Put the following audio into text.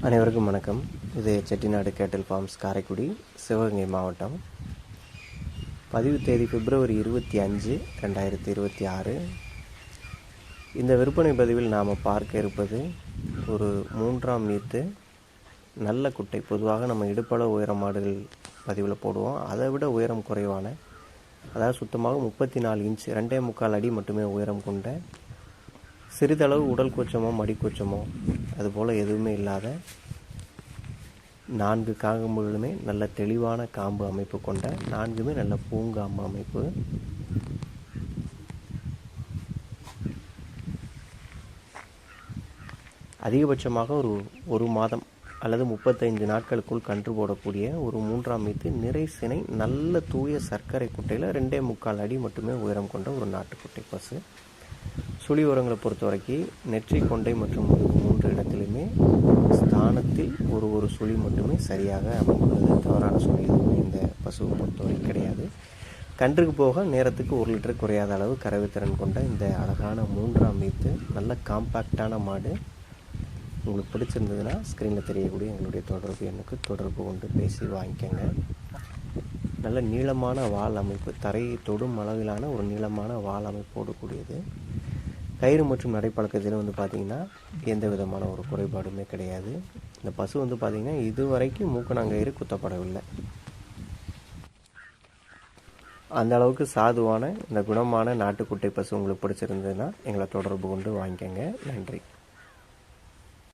அனைவருக்கும் வணக்கம். இது செட்டிநாடு கேட்டில் ஃபார்ம்ஸ், காரைக்குடி, சிவகங்கை மாவட்டம். பதிவு தேதி February 25, 2026. இந்த விற்பனை பதிவில் நாம் பார்க்க இருப்பது ஒரு 3ஆம் ஈத்து நல்ல குட்டை. பொதுவாக நம்ம இடுப்பளவு உயரம் மாடுகள் பதிவில் போடுவோம். அதை விட உயரம் குறைவான, அதாவது சுத்தமாக 34 இன்ச் 2.25 அடி மட்டுமே உயரம் கொண்ட, சிறிதளவு உடல் கூச்சமோ மடி கூச்சமோ அதுபோல் எதுவுமே இல்லாத 4 காம்புகளுமே நல்ல தெளிவான காம்பு அமைப்பு கொண்ட, 4மே நல்ல பூங்காம்பு அமைப்பு. அதிகபட்சமாக ஒரு மாதம் அல்லது 35 நாட்களுக்குள் கன்று போடக்கூடிய ஒரு 3ஆம் ஈத்து நிறை சினை நல்ல தூய சர்க்கரை குட்டையில் 2.25 அடி மட்டுமே உயரம் கொண்ட ஒரு நாட்டுக்குட்டை பசு. சுழி உரங்களை பொறுத்த வரைக்கும் நெற்றி, கொண்டை மற்றும் 3 இடத்திலுமே ஸ்தானத்தில் ஒரு சுழி மட்டுமே சரியாக அமைந்துள்ளது. தவறான சுழி எதுவுமே இந்த பசுவை பொறுத்தவரை கிடையாது. கன்றுக்கு போக நேரத்துக்கு 1 லிட்டர் குறையாத அளவு கறவைத்திறன் கொண்ட இந்த அழகான 3ஆம் ஈத்து நல்ல காம்பேக்டான மாடு உங்களுக்கு பிடிச்சிருந்ததுன்னா ஸ்க்ரீனில் தெரியக்கூடிய எங்களுடைய தொடர்பு எண்ணுக்கு தொடர்பு கொண்டு பேசி வாங்கிக்கோங்க. நல்ல நீளமான வால் அமைப்பு, தரையை தொடும் அளவிலான ஒரு நீளமான வால் அமைப்போடு கூடியது. கயிறு மற்றும் நடைப்பழக்கத்தில் பார்த்திங்கன்னா எந்த விதமான ஒரு குறைபாடுமே கிடையாது. இந்த பசு பார்த்திங்கன்னா இதுவரைக்கும் மூக்கணாங்கயிறு குத்தப்படவில்லை. அந்த அளவுக்கு சாதுவான இந்த குணமான நாட்டுக்குட்டை பசு உங்களுக்கு பிடிச்சிருந்ததுன்னா எங்களை தொடர்பு கொண்டு வாங்கிக்கோங்க. நன்றி.